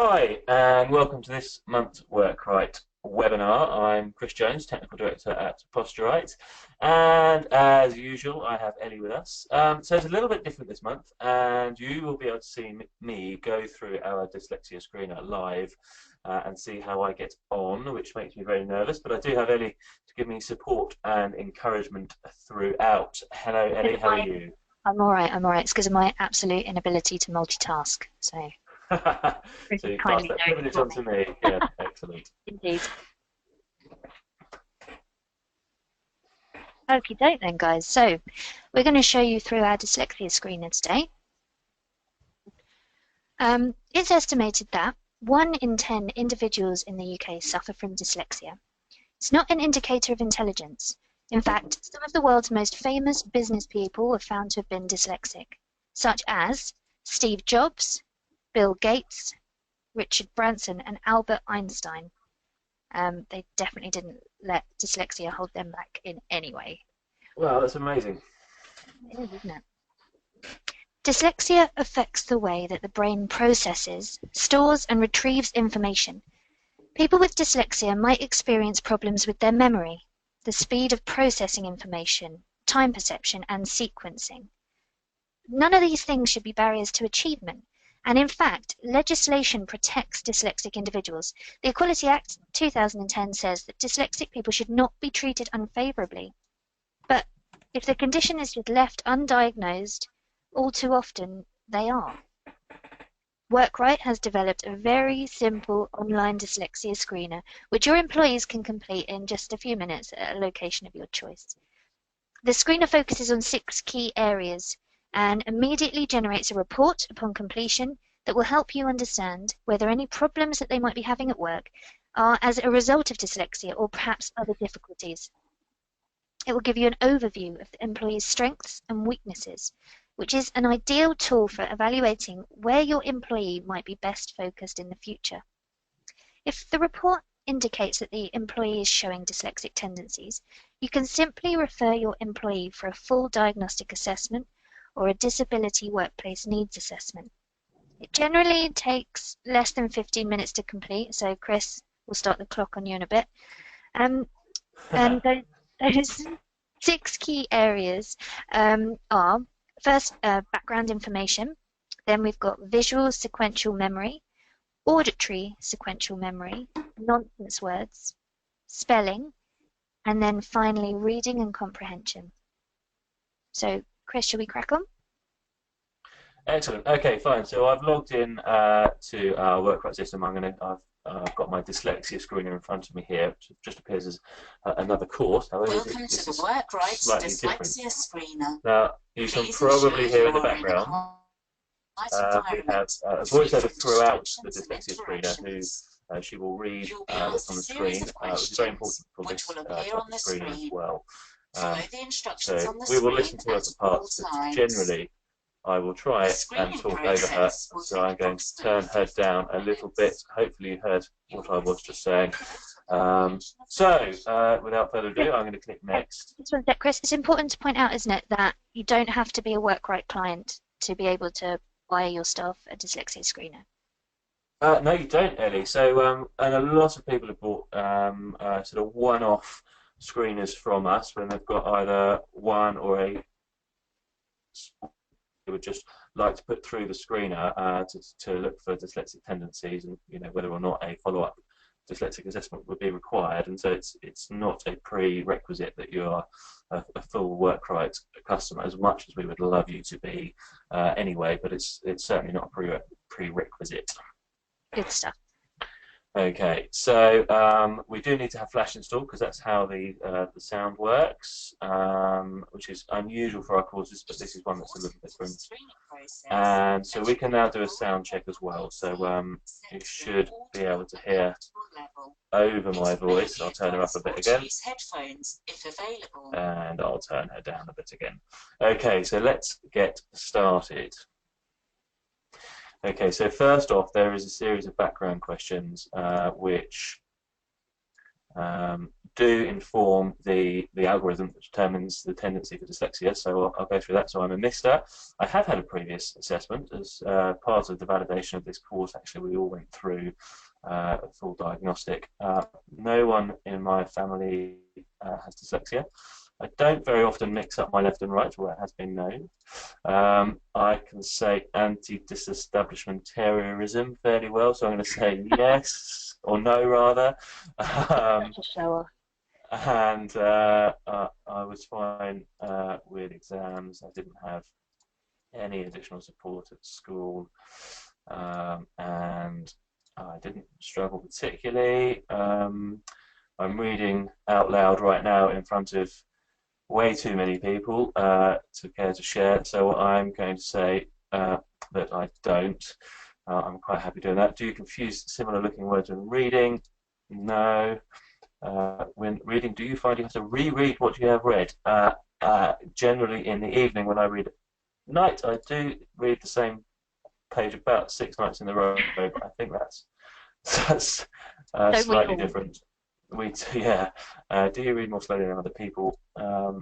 Hi, and welcome to this month's WorkRite webinar. I'm Chris Jones, Technical Director at Posturite, and as usual, I have Ellie with us. So it's a little bit different this month, and you will be able to see me go through our dyslexia screener live and see how I get on, which makes me very nervous, but I do have Ellie to give me support and encouragement throughout. Hello, Ellie, how are you? I'm all right. It's because of my absolute inability to multitask. So you pass that privilege on to me. Yeah, excellent. Indeed. Okie doke then, guys. So we're going to show you through our dyslexia screener today. It's estimated that 1 in 10 individuals in the UK suffer from dyslexia. It's not an indicator of intelligence. In fact, some of the world's most famous business people were found to have been dyslexic, such as Steve Jobs, Bill Gates, Richard Branson, and Albert Einstein. They definitely didn't let dyslexia hold them back in any way. Wow, that's amazing. It is, isn't it? Dyslexia affects the way that the brain processes, stores, and retrieves information. People with dyslexia might experience problems with their memory, the speed of processing information, time perception, and sequencing. None of these things should be barriers to achievement. And in fact, legislation protects dyslexic individuals. The Equality Act 2010 says that dyslexic people should not be treated unfavorably. But if the condition is just left undiagnosed, all too often they are. WorkRite has developed a very simple online dyslexia screener, which your employees can complete in just a few minutes at a location of your choice. The screener focuses on 6 key areas and immediately generates a report upon completion that will help you understand whether any problems that they might be having at work are as a result of dyslexia or perhaps other difficulties. It will give you an overview of the employee's strengths and weaknesses, which is an ideal tool for evaluating where your employee might be best focused in the future. If the report indicates that the employee is showing dyslexic tendencies, you can simply refer your employee for a full diagnostic assessment or a disability workplace needs assessment. It generally takes less than 15 minutes to complete, so Chris will start the clock on you in a bit. And those 6 key areas are, first, background information, then we've got visual sequential memory, auditory sequential memory, nonsense words, spelling, and then finally reading and comprehension. So Chris, shall we crack on? Excellent. Okay, fine. So I've logged in to our WorkRite system. I've got my dyslexia screener in front of me here, which just appears as another course. However, welcome to the WorkRite Dyslexia Screener. Now, you can probably hear in the background we have a voiceover throughout the dyslexia screener who she will read what's on the screen, which is very important for this type of screener as well. So we will listen to other parts, but generally I will try and talk over her, so I'm going to turn her down a little bit. Hopefully you heard what I was just saying. Without further ado, I'm going to click next. Just one sec, Chris. It's important to point out, isn't it, that you don't have to be a WorkRite client to be able to buy your staff a dyslexia screener. No, you don't, Ellie. So, and a lot of people have bought sort of one-off screeners from us when they've got either one or a they would just like to put through the screener to look for dyslexic tendencies and whether or not a follow-up dyslexic assessment would be required. And so it's not a prerequisite that you are a full WorkRite customer, as much as we would love you to be anyway. But it's certainly not a prerequisite. Good stuff. Okay, so we do need to have Flash installed because that's how the sound works, which is unusual for our courses, but this is one that's a little different. And so we can now do a sound check as well. So you should be able to hear over my voice. I'll turn her up a bit again, and I'll turn her down a bit again. Okay, so let's get started. Okay, so first off, there is a series of background questions which do inform the algorithm that determines the tendency for dyslexia, so I'll go through that. So I'm a mister. I have had a previous assessment as part of the validation of this course. Actually, we all went through a full diagnostic. No one in my family has dyslexia. I don't very often mix up my left and right, where it has been known. I can say anti-disestablishmentarianism fairly well, so I'm going to say yes, or no rather. And I was fine with exams. I didn't have any additional support at school, and I didn't struggle particularly. I'm reading out loud right now in front of way too many people to care to share, so I'm going to say that I don't. I'm quite happy doing that. Do you confuse similar looking words when reading? No. When reading, do you find you have to reread what you have read? Generally in the evening when I read at night, I do read the same page about 6 nights in a row, but I think that's slightly different. Yeah. Do you read more slowly than other people? I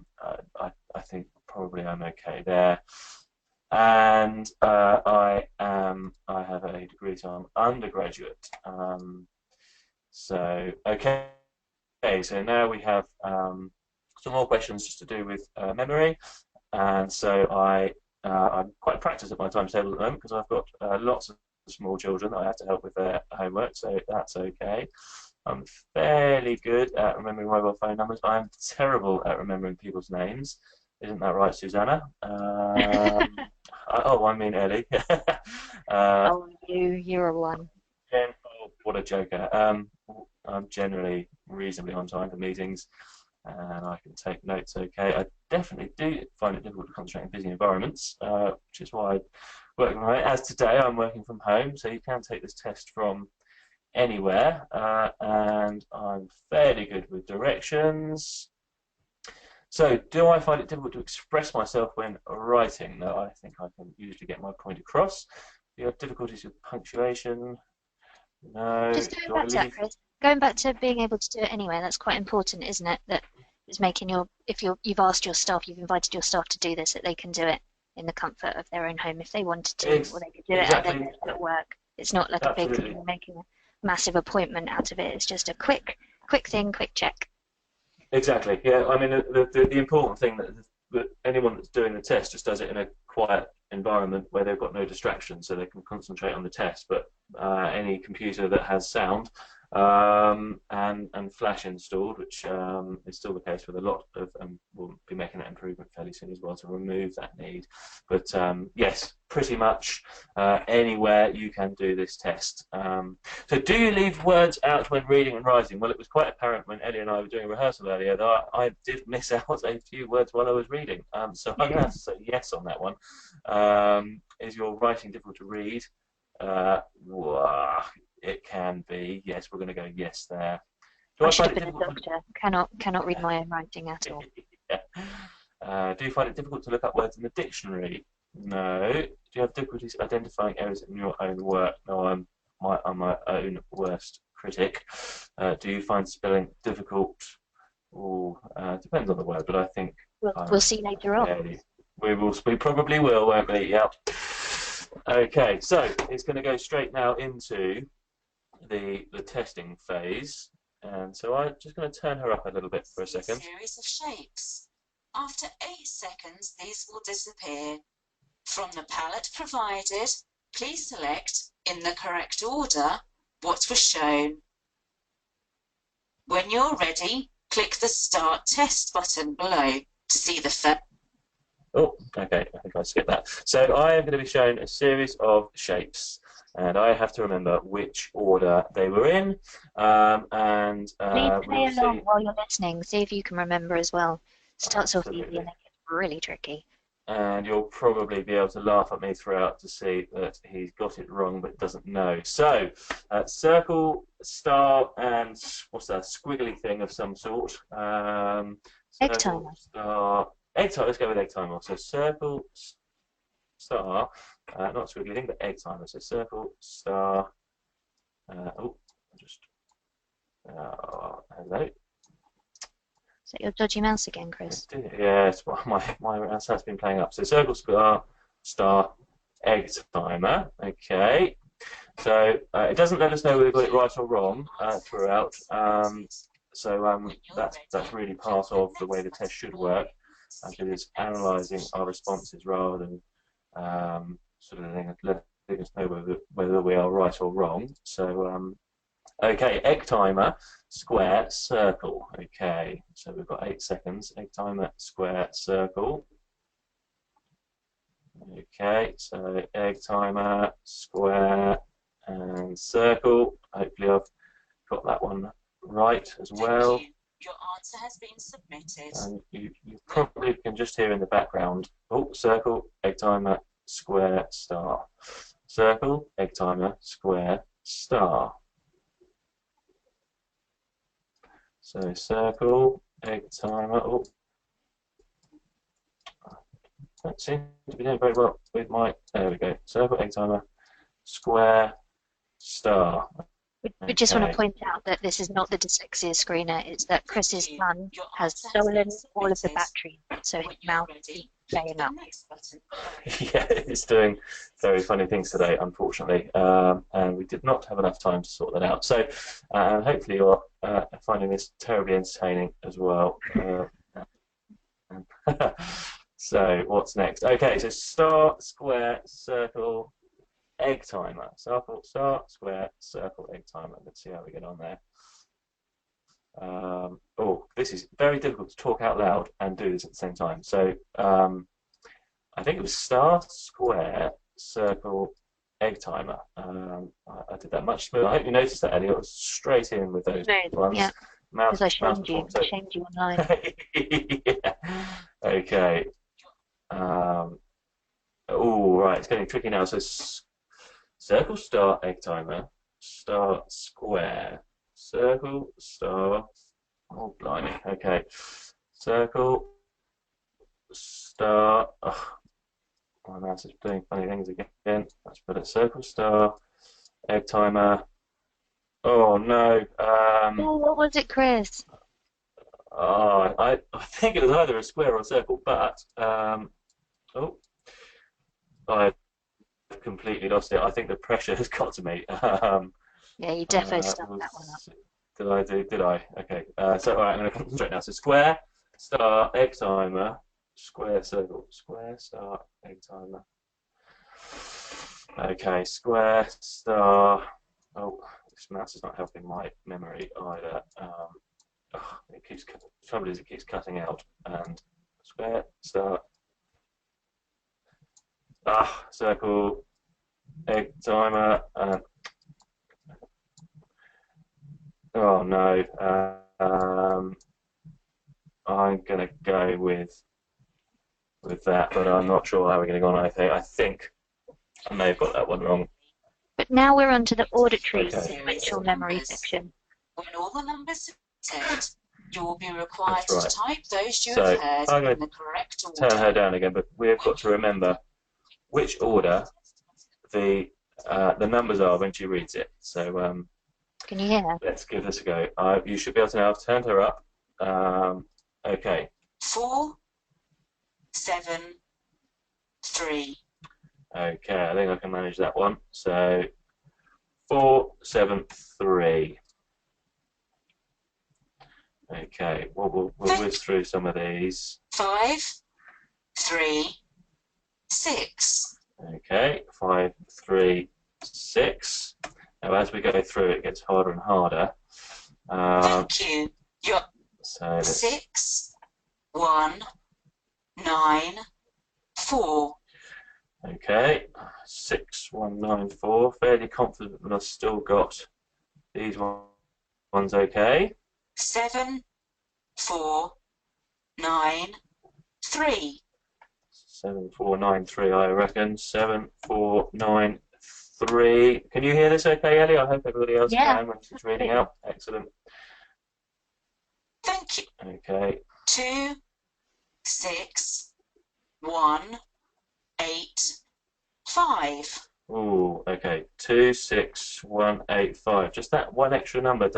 think probably I'm okay there. And I have a degree, so I'm undergraduate. So okay. Okay, so now we have some more questions just to do with memory, and so I'm quite practiced at my timetable at the moment because I've got lots of small children that I have to help with their homework, so that's okay. I'm fairly good at remembering mobile phone numbers. I'm terrible at remembering people's names. Isn't that right, Susanna? Oh, I mean Ellie. Oh, you're a one. Oh, what a joker. I'm generally reasonably on time for meetings, and I can take notes okay. I definitely do find it difficult to concentrate in busy environments, which is why I work from home. As today, I'm working from home, so you can take this test from anywhere, and I'm fairly good with directions. So, do I find it difficult to express myself when writing? No, I think I can usually get my point across. Do you have difficulties with punctuation? No. Just going back to that, Chris. Going back to being able to do it anyway, that's quite important, isn't it? That is making you've asked your staff, you've invited your staff to do this, that they can do it in the comfort of their own home if they wanted to, or they could do it at their desk at work. It's not like a big thing, making a massive appointment out of it. It's just a quick thing, quick check. Exactly. Yeah. I mean, the important thing that anyone that's doing the test just does it in a quiet environment where they've got no distractions, so they can concentrate on the test. But any computer that has sound and flash installed, which is still the case with a lot of, we'll be making that improvement fairly soon as well to remove that need. But yes, pretty much anywhere you can do this test. So do you leave words out when reading and writing? Well, it was quite apparent when Ellie and I were doing rehearsal earlier that I did miss out a few words while I was reading. So I'm going to have to say yes on that one. Is your writing difficult to read? It can be. Yes, we're going to go yes there. I should have been a doctor. Cannot read my own writing at all. Yeah. Do you find it difficult to look up words in the dictionary? No. Do you have difficulties identifying errors in your own work? No, I'm my own worst critic. Do you find spelling difficult? Depends on the word, but I think we'll see later on. We probably will, won't we? Yep. Okay, so it's going to go straight now into the testing phase, and so I'm just going to turn her up a little bit for a second. Series of shapes. After 8 seconds, these will disappear. From the palette provided, please select, in the correct order, what was shown. When you're ready, click the Start Test button below to see the first. Oh, okay, I think I skipped that. So I am going to be shown a series of shapes, and I have to remember which order they were in. Please play along while you're listening. See if you can remember as well. Starts off easy and then gets really tricky. And you'll probably be able to laugh at me throughout to see that he's got it wrong but doesn't know. So, circle, star, and what's that, squiggly thing of some sort. Egg timer. Star, egg timer, let's go with egg timer. So circle, star, not squiggly thing, but egg timer. So circle, star, hello. Is that your dodgy mouse again, Chris? Yes, well, my mouse has been playing up. So circle, star, star, egg timer. Okay. So it doesn't let us know whether we got it right or wrong throughout. That's really part of the way the test should work. It is analysing our responses rather than sort of letting us know whether we are right or wrong. So okay, egg timer, square, circle. Okay, so we've got 8 seconds. Egg timer, square, circle. Okay, so egg timer, square, and circle. Hopefully I've got that one right as well. Thank you. Your answer has been submitted. And you probably can just hear in the background, oh, circle, egg timer, square, star. Circle, egg timer, square, star. So circle, egg timer, oh, that seems to be doing very well with my, there we go, circle, egg timer, square, star. We just want to point out that this is not the dyslexia screener, it's that Chris's son has stolen all of the battery, so his mouse is playing up. Yeah, it's doing very funny things today, unfortunately, and we did not have enough time to sort that out. So hopefully you're finding this terribly entertaining as well. So what's next? Okay, so star, square, circle, egg timer. Circle, star, square, circle, egg timer. Let's see how we get on there. Oh, this is very difficult to talk out loud and do this at the same time. So I think it was star, square, circle, egg timer. I did that much smoother. I hope you noticed that, Ellie. It was straight in with those ones. Yeah, because I shamed you online. Yeah. Okay. Oh, right. It's getting tricky now. So circle, star, egg timer, star, square, circle, star, oh blimey, okay, circle, star, oh, my mouse is doing funny things again, let's put it, circle, star, egg timer, oh no, Oh, what was it, Chris? oh, I think it was either a square or a circle, but, oh, I completely lost it. I think the pressure has got to me. Yeah, you definitely stuffed that one up. Did I do? Did I? Okay. So all right, I'm going to concentrate now. So square, star, egg timer, square, circle, square, star, egg timer. Okay, square, star. Oh, this mouse is not helping my memory either. Oh, it keeps. Trouble is, it keeps cutting out. And square, star. Circle, egg timer, oh no, I'm gonna go with that, but I'm not sure how we're gonna go on. I think I may have got that one wrong. But now we're on to the auditory Okay. sequential memory section. When all the numbers are said, you will be required That's right. to type those you So, have heard I'm in gonna the correct order. turn her down again, but we've got to remember which order the numbers are when she reads it. So Can you hear her? let's give this a go. You should be able to now. I've turned her up. Okay. 4, 7, 3. Okay, I think I can manage that one. So 4, 7, 3. Okay, we'll whiz through some of these. 5, 3, 6. Okay, 5, 3, 6. Now as we go through, it gets harder and harder. Thank you. You're So 6, 1, 9, 4. okay, 6, 1, 9, 4. Fairly confident that I've still got these ones okay. 7, 4, 9, 3. 7, 4, 9, 3, I reckon. 7, 4, 9, 3. Can you hear this okay, Ellie? I hope everybody else can when she's reading out. Excellent. Thank you. Okay. 2, 6, 1, 8, 5. Ooh, okay. 2, 6, 1, 8, 5. Just that one extra number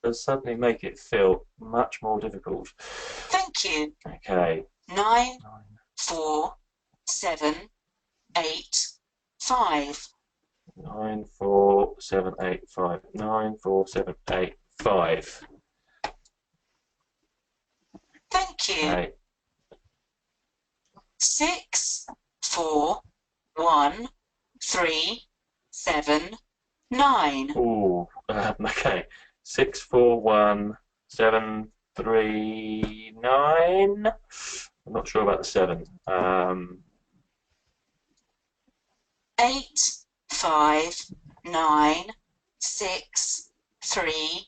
does suddenly make it feel much more difficult. Thank you. Okay. 9, 4, 7, 8, 5. 9, 4, 7, 8, 5. 9, 4, 7, 8, 5. Thank you. Okay. 6, 4, 1, 3, 7, 9. Ooh. Okay. 6, 4, 1, 7, 3, 9. I'm not sure about the 7. 8, 5, 9, 6, 3,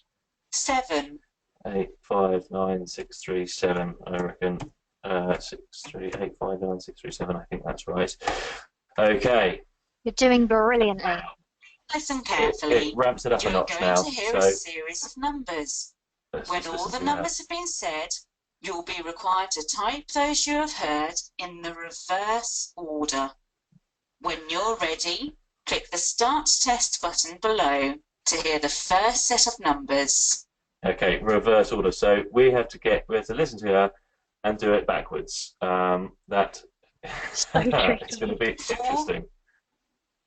7. 8, 5, 9, 6, 3, 7. I reckon. 6, 3, 8, 5, 9, 6, 3, 7. I think that's right. Okay. You're doing brilliantly. Listen carefully. It ramps it up a You're notch going now. to hear So a series of numbers. let's When just all listen the to that. numbers have been said, you'll be required to type those you have heard in the reverse order. When you're ready, click the Start Test button below to hear the first set of numbers. Okay, reverse order. So we have to listen to her and do it backwards. That So it's going to tricky. be interesting.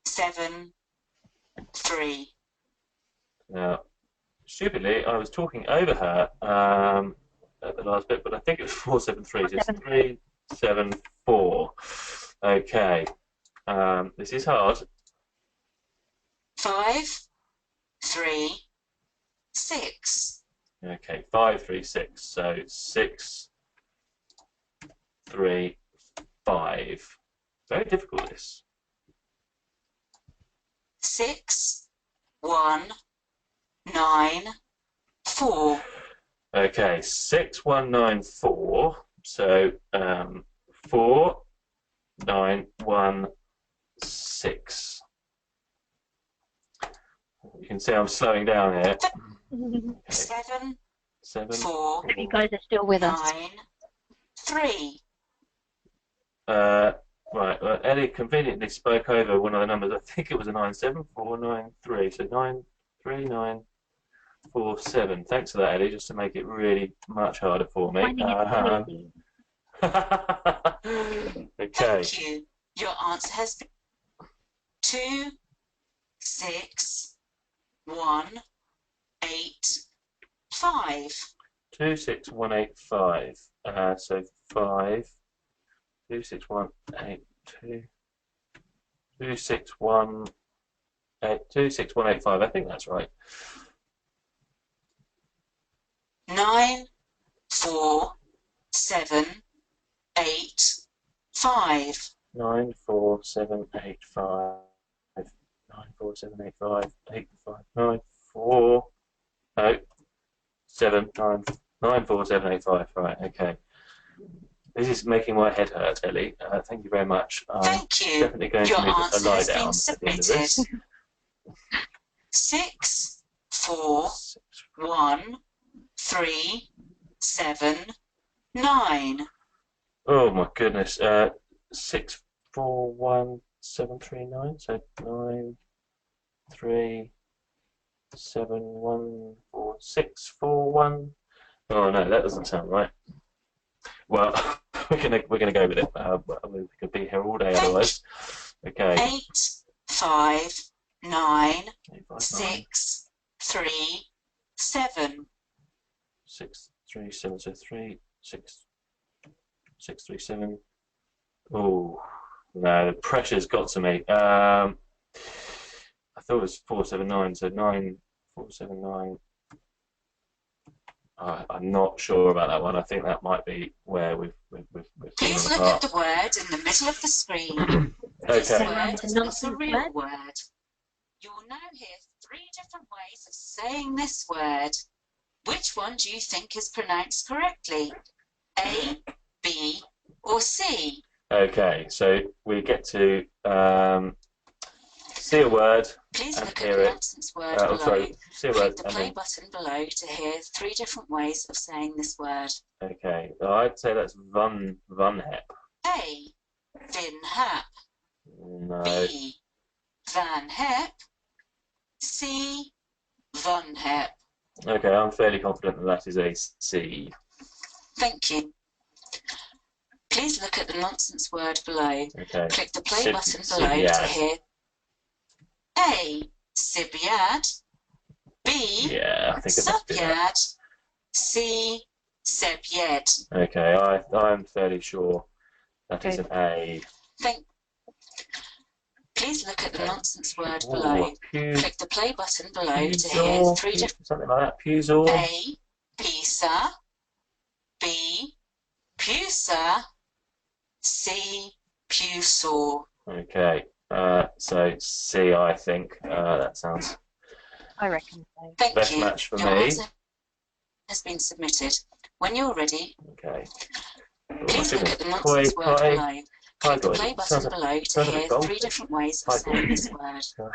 7, 3. Now, stupidly, I was talking over her at the last bit, but I think it was 4, 7, 3. So it's 3, 7, 4. Okay, this is hard. 5, 3, 6. Okay, 5, 3, 6. So 6, 3, 5. Very difficult, this. 6, 1, 9, 4. Okay, 6, 1, 9, 4. So 4, 9, 1, 6. You can see I'm slowing down here. Okay. 7, 7, 4, You guys are still with us. 9, 3. Right, well, Ellie conveniently spoke over one of the numbers. I think it was a 9, 7, 4, 9, 3. So 9, 3, 9, 4, 7. Thanks for that, Ellie, just to make it really much harder for me. Finding it easy. Okay. Thank you. Your answer has been 2, 6, 1, 8, 5. 2, 6, 1, 8, 5. So 5, 2, 6, 1, 8, 2, 2, 6, 1, 8, 2, 6, 1, 8, 5. I think that's right. 9, 4, 7, 8, 5. 9, 4, 7, 8, 5. 9, 4, 7, 8, 5. 8, 5, 9, 4. No. 7, 9, 9, 4, 7, 8, 5. Right, okay. This is making my head hurt, Ellie. Thank you very much. Thank you. Definitely going Your to need a answer lie has down been at the end of this. submitted. 6, 4, 1, 3, 7, 9. Oh my goodness. 6, 4, 1, 7, 3, 9. So 9, 3, 7, 1, 4, 6, 4, 1. Oh no, that doesn't sound right. Well, we're gonna go with it. We could be here all day otherwise. Okay. 8, 5, 9, 8, 5, 9. 6, 3, 7. 6, 3, 7. So 3, 6, 6, 3, 7. Oh no, the pressure's got to me. I thought it was 4, 7, 9. So 9, 4, 7, 9. I'm not sure about that one. I think that might be where we've Please fallen look at apart. the word in the middle of the screen. This Okay. word is not a real Nonsense word. You will now hear 3 different ways of saying this word. Which one do you think is pronounced correctly? A, B, or C? Okay. So we get to see a word Please and look at hear the it. nonsense word Oh, below. sorry. See a word Click the and play then. button below to hear 3 different ways of saying this word. Okay. I'd say that's Van Hep. A, Vin Hap. No. B, Van Hep. C, Von Hep. Okay, I'm fairly confident that that is a C. Thank you. Please look at the nonsense word below. Okay. Click the play button below to Sibyad. hear A. Sibyad, B. Yeah, I think it must be that. Subyad, C. Sebyed. Okay, I'm fairly sure that is an A. Please look at the nonsense word Ooh, below. Click the play button below to hear three different... something like that. Pusor. A. Pisa, B. Pusa, C. Pusor. Okay, so C, I think. That sounds I reckon so. Thank best you. match for Your me. answer has been submitted. When you're ready, Okay. please look at the nonsense word below. Click the play button Sounds below to hear like three different ways of saying this word.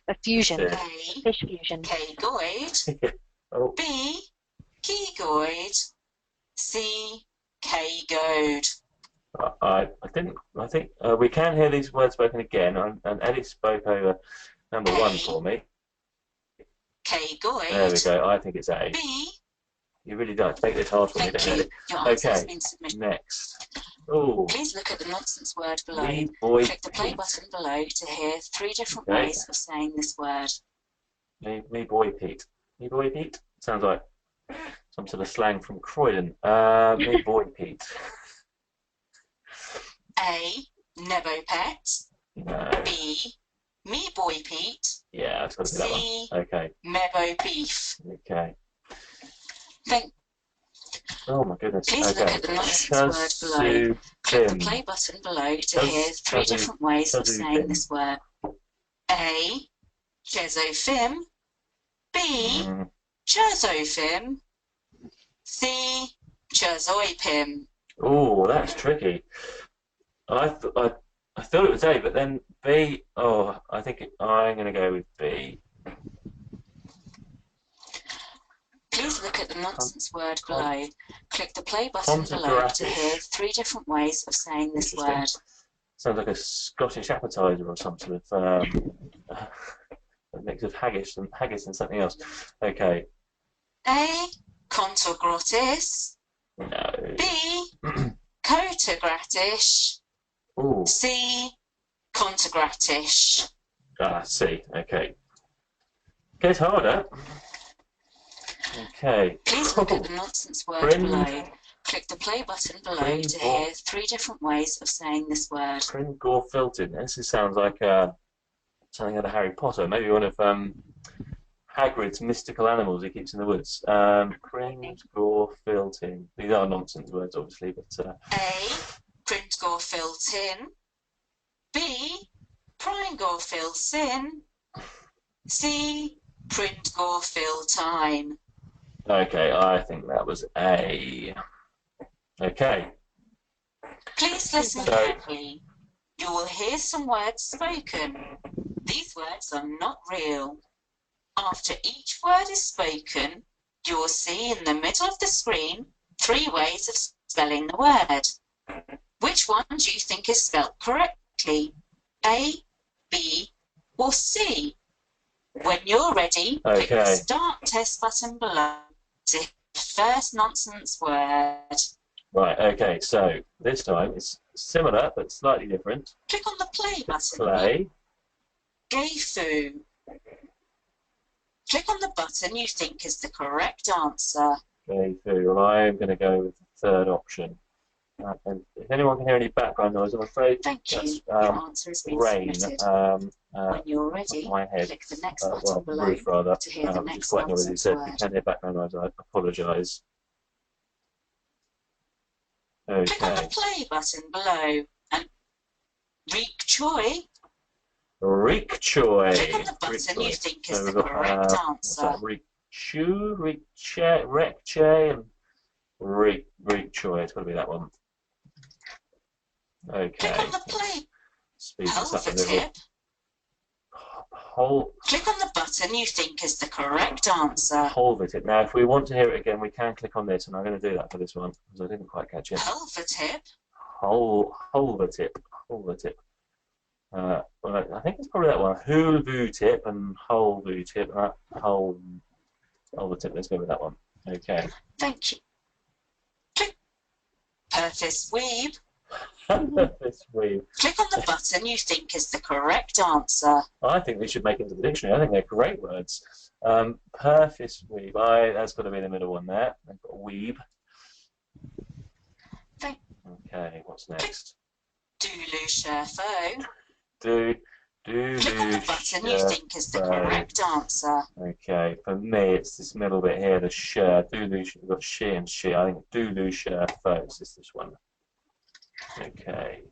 A fusion. Yeah. A. Fish fusion. Cagoid, Oh, B. Kegoid, C. Cagoed. I think we can hear these words spoken again, and Ellie spoke over number one for me. Cagoid. There we go. I think it's A. B. You really don't make this hard for me, Thank don't you. you? Your answer has Okay. been submitted. Next. Oh. Please look at the nonsense word below. Me boy Click the play Pete. button below to hear three different Okay. ways of saying this word. Me boy Pete. Me boy Pete. Sounds like some sort of slang from Croydon. Me boy Pete. A. Nebopet. No. B. Me boy Pete. Yeah, it's got to be that C. one. Okay. Mebo beef. Okay. Thank. Oh my goodness. Please Okay. look at the nonsense word below. Click the play button below to hear three different ways of saying this word. A. Chesophim. B. Chesophim. C. Chesoipim. Oh, that's tricky. I thought it was A, but then B. Oh, I think I'm going to go with B. Please look at the nonsense word below. Click the play button below to hear three different ways of saying this word. Sounds like a Scottish appetizer or some sort of a mix of haggis and something else. Okay. A. Contogratis. No. B. Cotogratis. Ooh. C. Contogratis. C. Okay. Gets harder. Okay. Please look at the nonsense word below. Click the play button below to hear three different ways of saying this word. Pringorfiltin. This sounds like something out of Harry Potter. Maybe one of Hagrid's mystical animals he keeps in the woods. Pringorfiltin. These are nonsense words, obviously, but. A. Pringorfiltin. B. Pringorfilsin. C. Pringorfiltine. Okay, I think that was A. Okay. Please listen carefully. You will hear some words spoken. These words are not real. After each word is spoken, you will see in the middle of the screen three ways of spelling the word. Which one do you think is spelt correctly? A, B, or C? When you're ready, click the Start Test button below to hear the first nonsense word. Right, okay, so this time it's similar but slightly different. Click on the play button. Play. Gayfu. Click on the button you think is the correct answer. Gayfu. Well, I'm going to go with the third option. And if anyone can hear any background noise, I'm afraid Thank you. that's Your answer has been rain. submitted. When you're ready, my head. click the next button below roof, rather, to hear the which is next quite noisy. nonsense So if you word. can hear background noise, I apologise. Okay. Click on the play button below and Reek Choi. Reek Choi. Click on the button you think is the correct answer. Reek Chu, Reek Che, Rek Che, and Reek Choi. It's got to be that one. Okay. Click on the play. Speed this up a little. Tip. Click on the button you think is the correct answer. Pulvertip. Now, if we want to hear it again, we can click on this, and I'm going to do that for this one because I didn't quite catch it. Pulvertip. Pulvertip. Pulvertip. Well, I think it's probably that one. Hulvutip and Hulvutip. Oh, the tip. Let's go with that one. Okay. Thank you. Click Purpose Weeb. Purpose weave. Click on the button you think is the correct answer. I think they should make into the dictionary. I think they're great words. Purpose weave. That's got to be the middle one there. I've got weeb. Okay, what's next? Dulu Sherfo. Click Click on the button you think is the correct answer. Okay, for me it's this middle bit here, the share. We've got she and she. I think Dulu share folks is this one. Okay.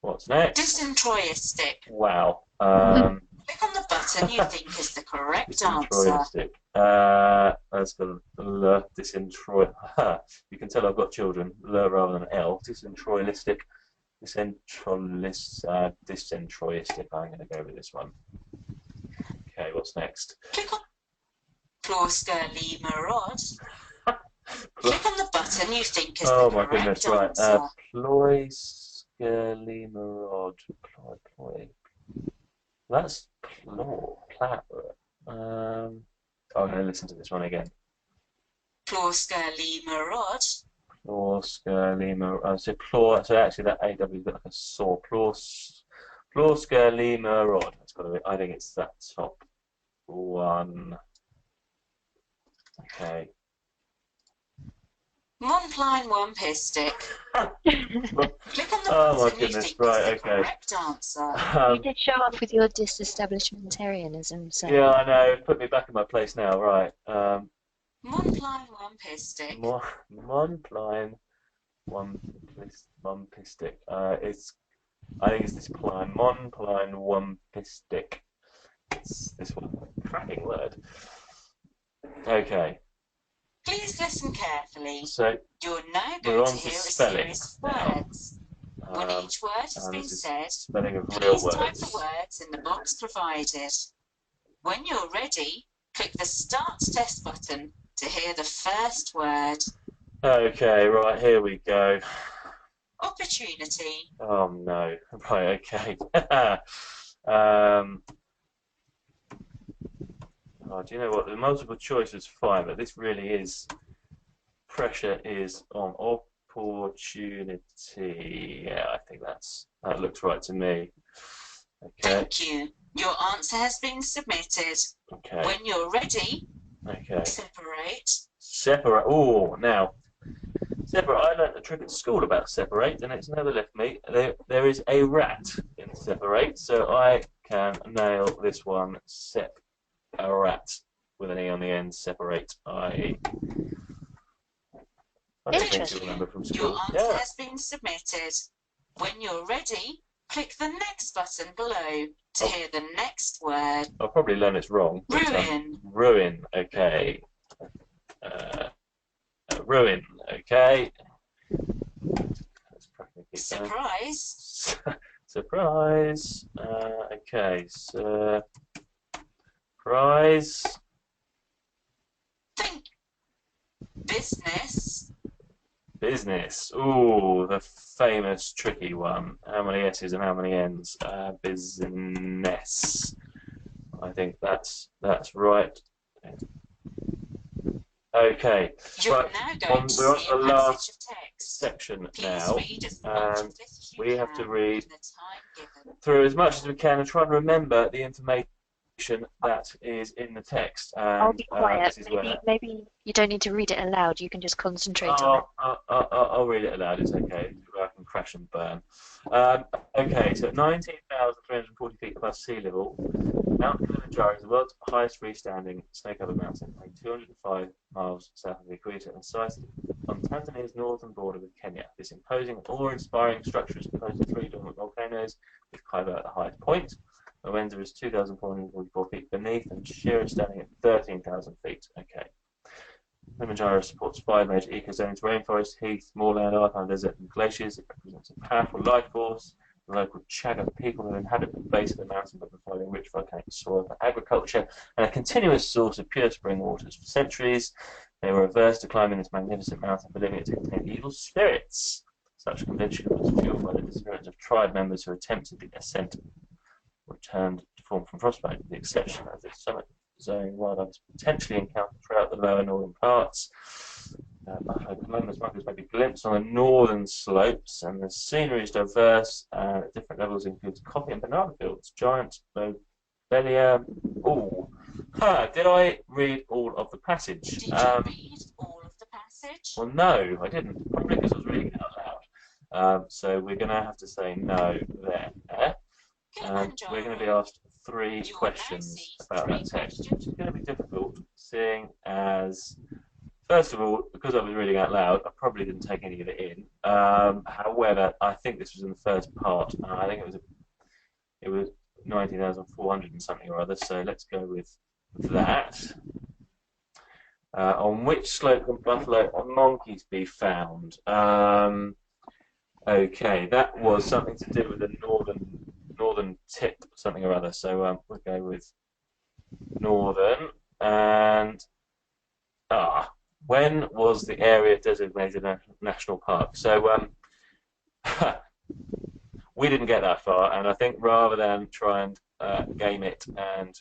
What's next? Disintroistic. Wow. Click on the button you think is the correct answer. That's got L, disintroy. You can tell I've got children. L rather than L. Disintroistic. Disintroistic. I'm going to go with this one. Okay, what's next? Click on Ploskerlimerod. Click on the button you think is the correct answer. Ploiskerlimerod. That's I'm going to listen to this one again. Ploskerlimerod. Ploskerlimerod. So actually that AW is like a saw. Ploskerlimerod. That's got to be. I think it's that top one. Okay. Montpline Wumpistic. Click on the button you think is the correct answer. You did show off with your disestablishmentarianism, so... Yeah, I know. Put me back in my place now. Right. Montpline Wumpistic. Montpline Wumpistic. I think it's this pline. Montpline Wumpistic. It's this one. Cracking word. Okay. Please listen carefully. So you're now going to hear a series of words. When each word has been said, please type the words in the box provided. When you're ready, click the Start Test button to hear the first word. Okay, right, here we go. Opportunity. Oh no. Right, okay. Oh, do you know what? The multiple choice is fine, but this really is, pressure is on opportunity. Yeah, I think that looks right to me. Okay. Thank you. Your answer has been submitted. Okay. When you're ready, okay. Separate. Oh, now, separate. I learnt a trick at school about separate, and it's never left me. There is a rat in separate, so I can nail this one. A rat with an E on the end, separate, I don't think you remember from school. Your answer has been submitted. When you're ready, click the next button below to hear the next word. I'll probably learn it's wrong. Ruin. Ruin, okay. Ruin, okay. Surprise. Surprise. Okay, Surprise. Think. Business. Business. Ooh, the famous tricky one. How many S's and how many N's? Business. I think that's right. Okay. Right. We're on the last section now, and we have to read through as much as we can and try and remember the information that is in the text. And, I'll be quiet. Maybe you don't need to read it aloud. You can just concentrate on it. I'll read it aloud. It's okay. I can crash and burn. Okay, so 19,340 feet above sea level, Mount Kilimanjaro is the world's highest freestanding snow-covered mountain, lying 205 miles south of the equator and sited on Tanzania's northern border with Kenya. This imposing, awe-inspiring structure is composed of 3 dormant volcanoes, with Kaiba at the highest point. Mowenza is 2,444 feet beneath, and Shira is standing at 13,000 feet. Okay. Kilimanjaro supports 5 major ecozones: rainforest, heath, moorland, alpine desert, and glaciers. It represents a powerful life force. The local Chaga people who inhabit the base of the mountain by providing rich volcanic soil for agriculture and a continuous source of pure spring waters for centuries. They were averse to climbing this magnificent mountain, believing it to contain evil spirits. Such conviction was fueled by the disappearance of tribe members who attempted the ascent returned to form from frostbite, with the exception of the summit zone wildlife potentially encountered throughout the lower northern parts. Buffalo columbus monkeys may be glimpsed on the northern slopes, and the scenery is diverse at different levels, includes coffee and banana fields, giant lobelia. Oh, did I read all of the passage? Did you read all of the passage? Well, no, I didn't. Probably because I was reading it out loud. So we're going to have to say no there. We're going to be asked three questions about that text, which is going to be difficult, seeing as, first of all, because I was reading out loud, I probably didn't take any of it in. However, I think this was in the first part. I think it was 19,400 and something or other. So let's go with that. On which slope can buffalo monkeys be found? Okay, that was something to do with the northern tip, something or other. So we'll go with northern. And when was the area designated a national park? So we didn't get that far, and I think rather than try and game it and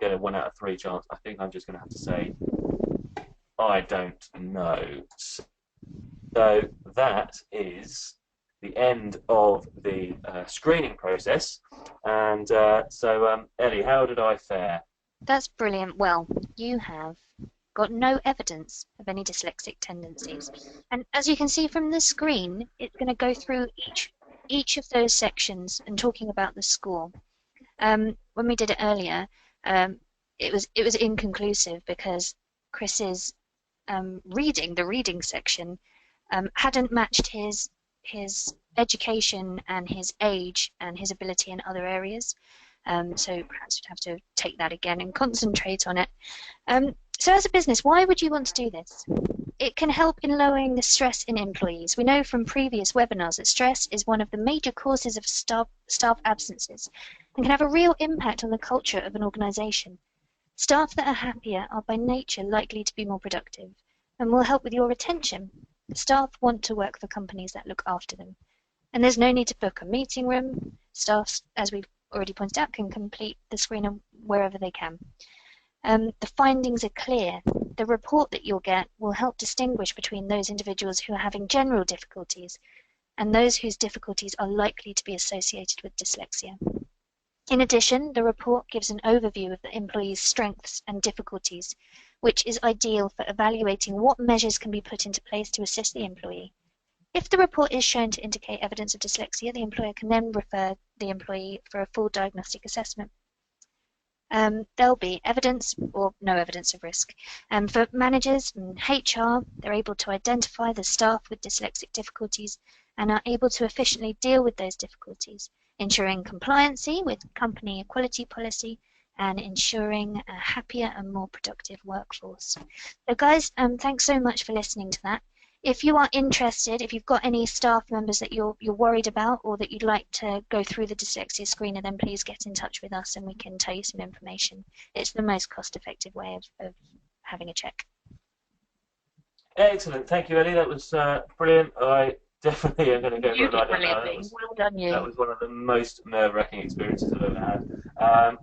get a 1 out of 3 chance, I think I'm just going to have to say I don't know. So that is the end of the screening process. And so, Ellie, how did I fare? That's brilliant. Well, you have got no evidence of any dyslexic tendencies. And as you can see from the screen, it's going to go through each of those sections and talking about the score. When we did it earlier, it was inconclusive because Chris's the reading section, hadn't matched his education and his age and his ability in other areas. So perhaps we'd have to take that again and concentrate on it. So as a business, why would you want to do this? It can help in lowering the stress in employees. We know from previous webinars that stress is one of the major causes of staff absences and can have a real impact on the culture of an organisation. Staff that are happier are by nature likely to be more productive and will help with your retention. Staff want to work for companies that look after them. And there's no need to book a meeting room. Staff, as we've already pointed out, can complete the screening wherever they can. The findings are clear. The report that you'll get will help distinguish between those individuals who are having general difficulties and those whose difficulties are likely to be associated with dyslexia. In addition, the report gives an overview of the employee's strengths and difficulties, which is ideal for evaluating what measures can be put into place to assist the employee. If the report is shown to indicate evidence of dyslexia, the employer can then refer the employee for a full diagnostic assessment. There'll be evidence or no evidence of risk. For managers and HR, they're able to identify the staff with dyslexic difficulties and are able to efficiently deal with those difficulties, ensuring compliancy with company equality policy and ensuring a happier and more productive workforce. So guys, thanks so much for listening to that. If you are interested, if you've got any staff members that you're worried about or that you'd like to go through the dyslexia screener, then please get in touch with us and we can tell you some information. It's the most cost-effective way of having a check. Excellent, thank you, Ellie. That was brilliant. I definitely am going to go for a brilliantly. Well done, you. That was one of the most nerve-wracking experiences I've ever had.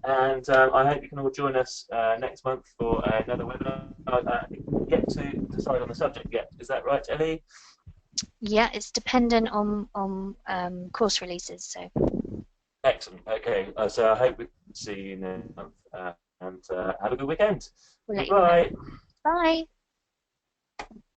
And I hope you can all join us next month for another webinar. I yet to decide on the subject yet. Is that right, Ellie? Yeah, it's dependent on course releases. So. Excellent. Okay. So I hope we see you next month. And have a good weekend. We'll let Bye. you know. Bye.